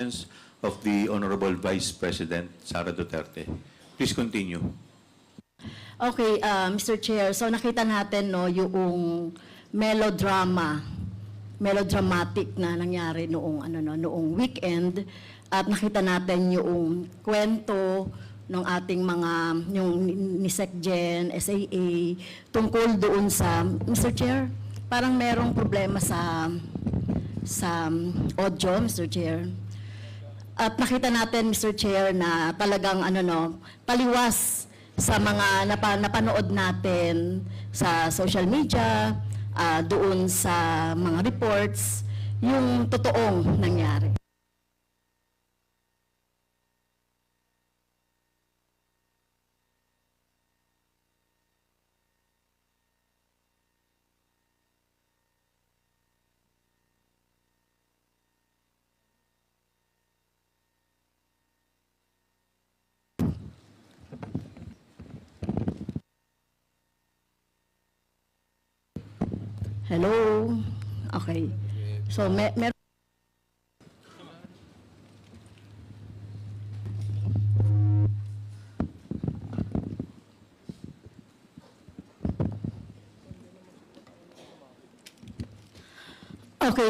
of the Honorable Vice President Sara Duterte. Please continue. Okay, Mr. Chair, so nakita natin no, yung melodramatic na nangyari noong weekend, at nakita natin yung kwento ng ating mga, yung ni SecGen, SAA, tungkol doon sa, Mr. Chair, parang merong problema sa audio, Mr. Chair. At nakita natin, Mr. Chair, na talagang taliwas sa mga napanood natin sa social media, doon sa mga reports, yung totoong nangyari. Hello? Okay. So, okay,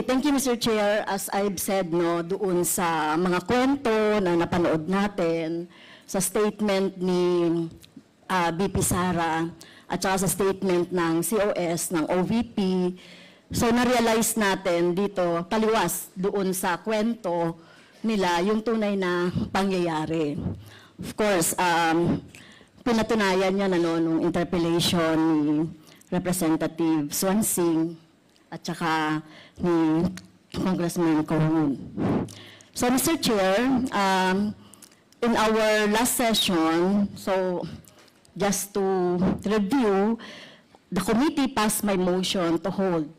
thank you, Mr. Chair. As I've said, no, doon sa mga kwento na napanood natin, sa statement ni VP Sara, at saka sa statement ng COS, ng OVP, so na-realize natin dito, taliwas doon sa kwento nila, yung tunay na pangyayari. Of course, pinatunayan niya nung interpellation ni Representative Swansing at saka ni Congressman Cong. So, Mr. Chair, in our last session, so just to review, the committee passed my motion to hold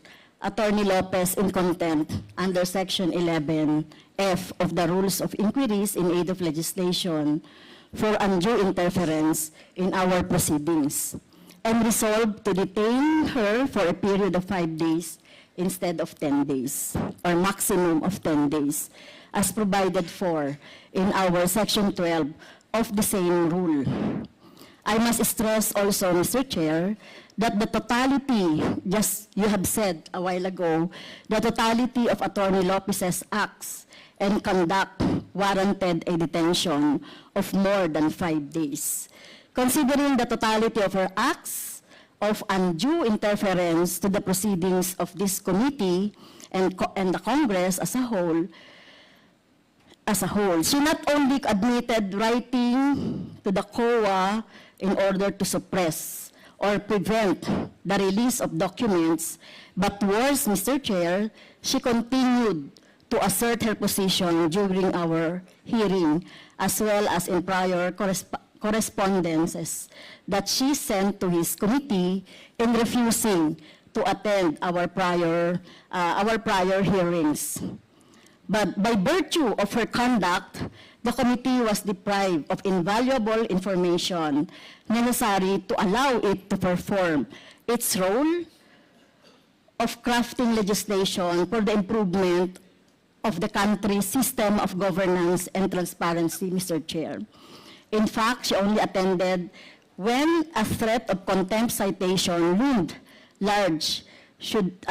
Attorney Lopez in contempt under Section 11F of the Rules of Inquiries in Aid of Legislation for undue interference in our proceedings, and resolved to detain her for a period of 5 days instead of 10 days, or maximum of 10 days, as provided for in our Section 12 of the same rule. I must stress also, Mr. Chair, that the totality, just you have said a while ago, the totality of Attorney Lopez's acts and conduct warranted a detention of more than 5 days. Considering the totality of her acts of undue interference to the proceedings of this committee and the Congress as a whole, she not only admitted writing to the COA in order to suppress or prevent the release of documents, but worse, Mr. Chair, she continued to assert her position during our hearing, as well as in prior correspondences that she sent to his committee in refusing to attend our prior hearings. But by virtue of her conduct, the committee was deprived of invaluable information necessary to allow it to perform its role of crafting legislation for the improvement of the country's system of governance and transparency, Mr. Chair. In fact, she only attended when a threat of contempt citation loomed large should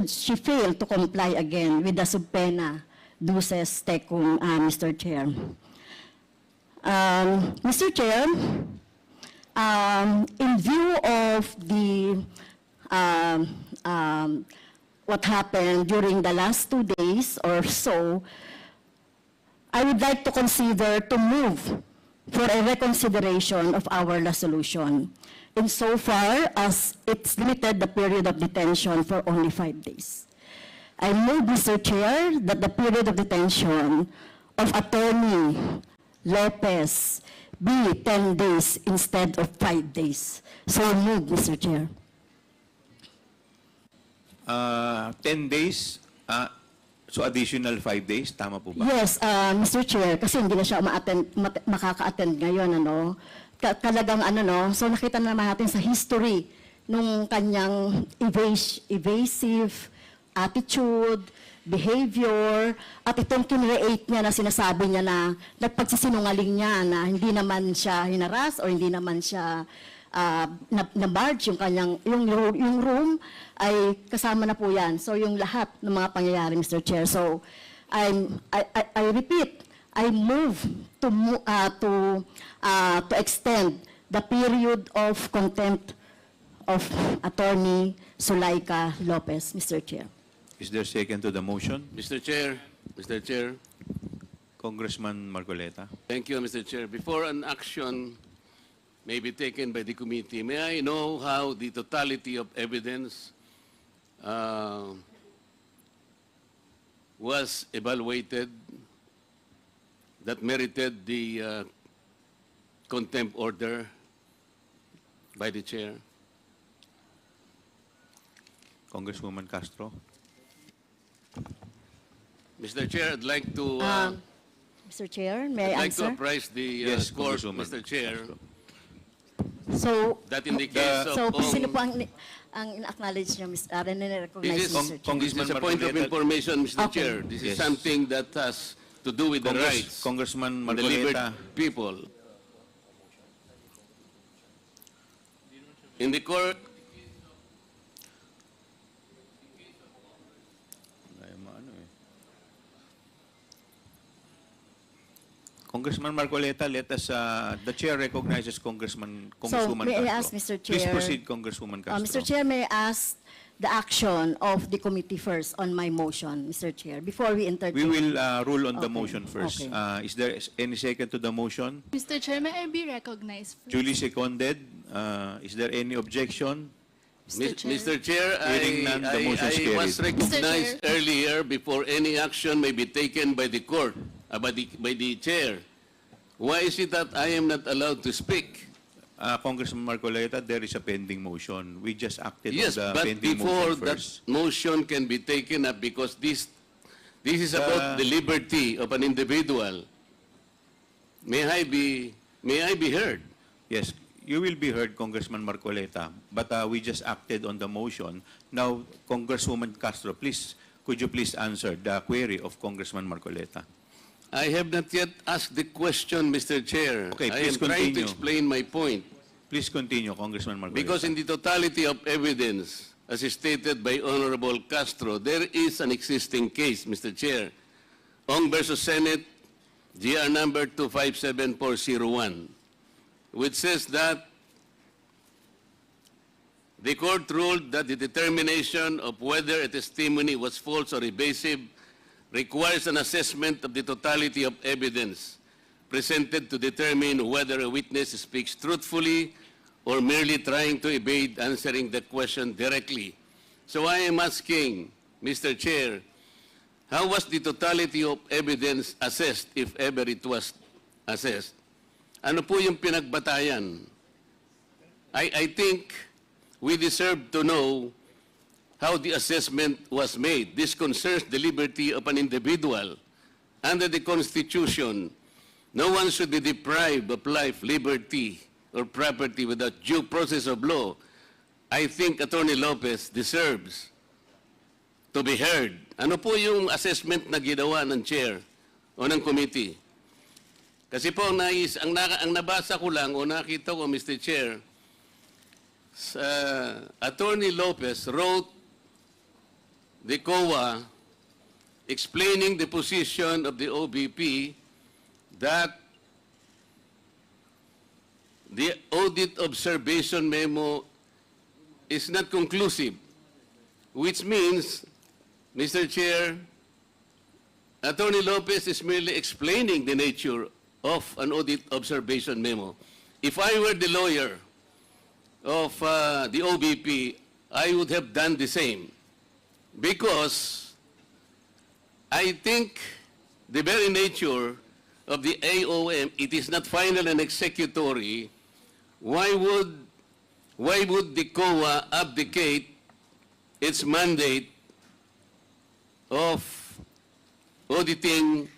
she fail to comply again with the subpoena duces tecum, Mr. Chair. Mr. Chair, in view of the what happened during the last 2 days or so, I would like to consider to move for a reconsideration of our resolution, insofar as it's limited the period of detention for only 5 days. I move, Mr. Chair, that the period of detention of Attorney Lopez be 10 days instead of 5 days. So move, Mr. Chair. 10 days, so additional 5 days, tama po ba? Yes, Mr. Chair, kasi hindi na siya makaka-attend ngayon, talagang so nakita naman natin sa history nung kanyang evasive attitude, behavior, at itong kinreate niya na sinasabi niya na nagpagsisinungaling niya na hindi naman siya hinaras o hindi naman siya na-barge yung room ay kasama na po yan. So yung lahat ng mga pangyayari, Mr. Chair. So I repeat, I move to extend the period of contempt of Attorney Zulaika Lopez, Mr. Chair. Is there second to the motion? Mr. Chair, Congressman Marcoleta. thank you, Mr. Chair. Before an action may be taken by the committee, may I know how the totality of evidence was evaluated that merited the contempt order by the chair? Congresswoman Castro. Mr. Chair, I'd like to Mr. Chair, may I I'd like to answer? apprise the Yes, court, Congresswoman Mr. Chair, Castro. So, that in the case of so Cong, sino po ang in-acknowledge niyo, nire-recognize, This is- Mr. Chair? Congressman this is a point of Marcoleta. information, Mr. Okay. Chair. This is Yes. something that has to do with the rights Congressman of the liberty Marcoleta. people. In the court, Congressman Marcoleta, let us, the chair recognizes Congresswoman may I Castro. ask, Mr. Please Chair, proceed, Congresswoman Castro. Mr. Chair, may I ask the action of the committee first on my motion, Mr. Chair, before we entertain? We will rule on the Okay, motion first. okay. Is there any second to the motion? Mr. Chair, may I be recognized first? Duly seconded. Is there any objection? Mr. Chair, Hearing none, the motion is I was carried. recognized earlier before any action may be taken by the court, by the chair. Why is it that I am not allowed to speak? Congressman Marcoleta, there is a pending motion. We just acted Yes, on the but pending before motion that first. motion can be taken up, because this is about the liberty of an individual. May I be heard? Yes, you will be heard, Congressman Marcoleta, but we just acted on the motion. Now, Congresswoman Castro, please, could you please answer the query of Congressman Marcoleta? I have not yet asked the question, Mr. Chair. Okay, I please am trying to continue. explain my point. Please continue, Congressman Marcoleta. Because in the totality of evidence, as stated by Honorable Castro, there is an existing case, Mr. Chair. Cong versus Senate, GR number 257401, which says that the court ruled that the determination of whether a testimony was false or evasive requires an assessment of the totality of evidence presented to determine whether a witness speaks truthfully or merely trying to evade answering the question directly. So I am asking, Mr. Chair, how was the totality of evidence assessed, if ever it was assessed? Ano po yung pinagbatayan? I think we deserve to know how the assessment was made. This concerns the liberty of an individual. Under the Constitution, no one should be deprived of life, liberty, or property without due process of law. I think Attorney Lopez deserves to be heard. Ano po yung assessment na ginawa ng chair o ng committee? Kasi po, ang nabasa ko lang o nakita ko, Mr. Chair, Attorney Lopez wrote the COA explaining the position of the OBP that the audit observation memo is not conclusive, which means, Mr. Chair, Attorney Lopez is merely explaining the nature of an audit observation memo. If I were the lawyer of the OBP, I would have done the same. Because I think the very nature of the AOM, it is not final and executory. Why would the COA abdicate its mandate of auditing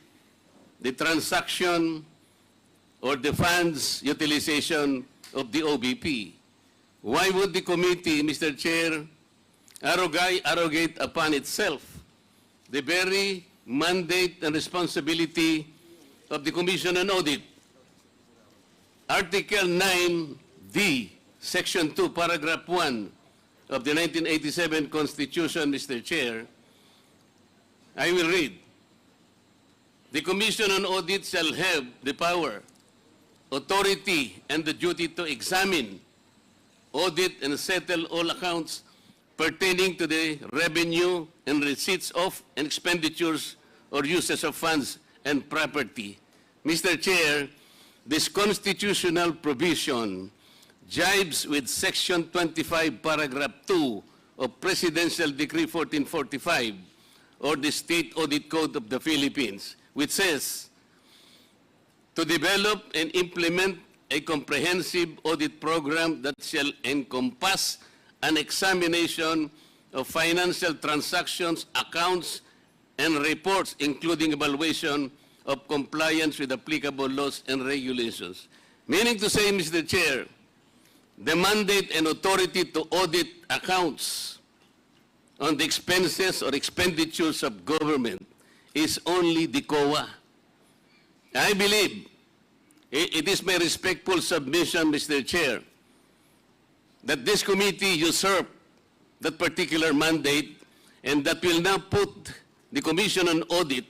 the transaction or the funds utilization of the OBP? Why would the committee, Mr. Chair, arrogate upon itself the very mandate and responsibility of the Commission on Audit. Article 9D, Section 2, Paragraph 1 of the 1987 Constitution, Mr. Chair, I will read. The Commission on Audit shall have the power, authority, and the duty to examine, audit, and settle all accounts pertaining to the revenue and receipts of and expenditures or uses of funds and property. Mr. Chair, this constitutional provision jibes with Section 25, Paragraph 2 of Presidential Decree 1445 or the State Audit Code of the Philippines, which says, to develop and implement a comprehensive audit program that shall encompass an examination of financial transactions, accounts, and reports, including evaluation of compliance with applicable laws and regulations. Meaning to say, Mr. Chair, the mandate and authority to audit accounts on the expenses or expenditures of government is only the COA. I believe it is my respectful submission, Mr. Chair, that this committee usurped that particular mandate and that will now put the Commission on Audit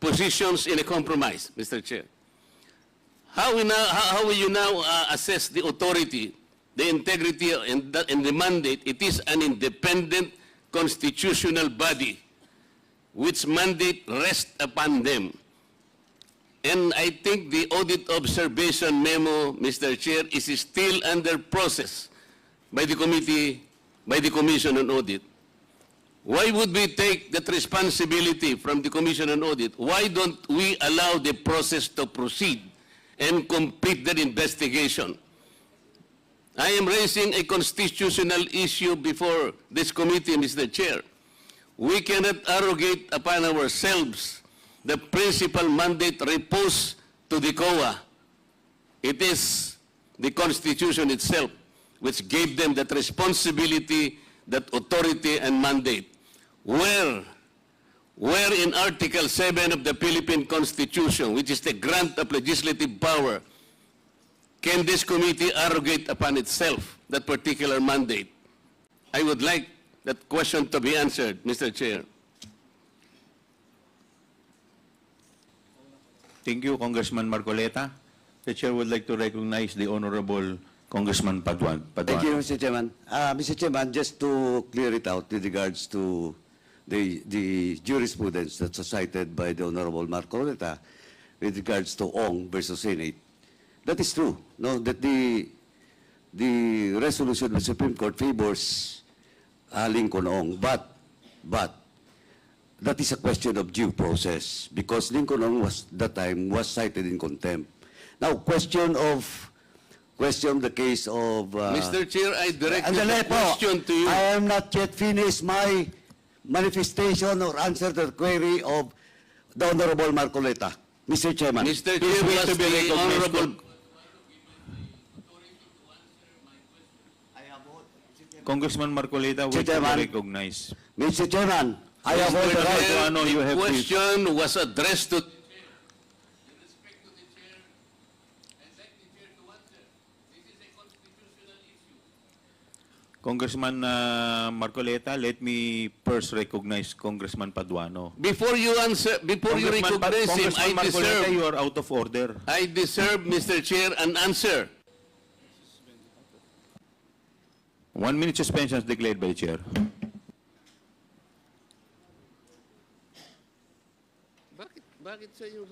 positions in a compromise, Mr. Chair. How will you now assess the authority, the integrity, and the mandate? It is an independent constitutional body which mandate rests upon them. And I think the audit observation memo, Mr. Chair, is still under process by the committee, by the Commission on Audit. Why would we take that responsibility from the Commission on Audit? Why don't we allow the process to proceed and complete that investigation? I am raising a constitutional issue before this committee, Mr. Chair. We cannot arrogate upon ourselves the principal mandate reposed to the COA. It is the Constitution itself which gave them that responsibility, that authority and mandate. Where in Article 7 of the Philippine Constitution, which is the grant of legislative power, can this committee arrogate upon itself that particular mandate? I would like that question to be answered, Mr. Chair. Thank you, Congressman Marcoleta. The Chair would like to recognize the Honorable Congressman Paduan. Thank you, Mr. Chairman. Mr. Chairman, just to clear it out with regards to the jurisprudence that's cited by the Honorable Marcoleta with regards to Ong versus Senate, that is true, no? That the resolution of the Supreme Court favors Lincoln Ong, but that is a question of due process because Lincoln Ong was cited in contempt. Now, question the case of Mr. Chair, I direct Andale the question po, to you. I am not yet finished my manifestation or answer to the query of the Honorable Marcoleta. Mr. Chairman. Mr. Please Chair, wait was to be the recognized. Honorable... Congressman Marcoleta, wait to be Chairman. recognized. Mr. Chairman, I have all the Mr. right. Chair, Paduano, you the have the- question was addressed to... Congressman Marcoleta, let me first recognize Congressman Paduano. Before you answer, before you recognize him, Congressman Marcoleta, you are out of order. I deserve, Mr. Chair, an answer. 1 minute suspension is declared by the Chair. Bakit sa'yo?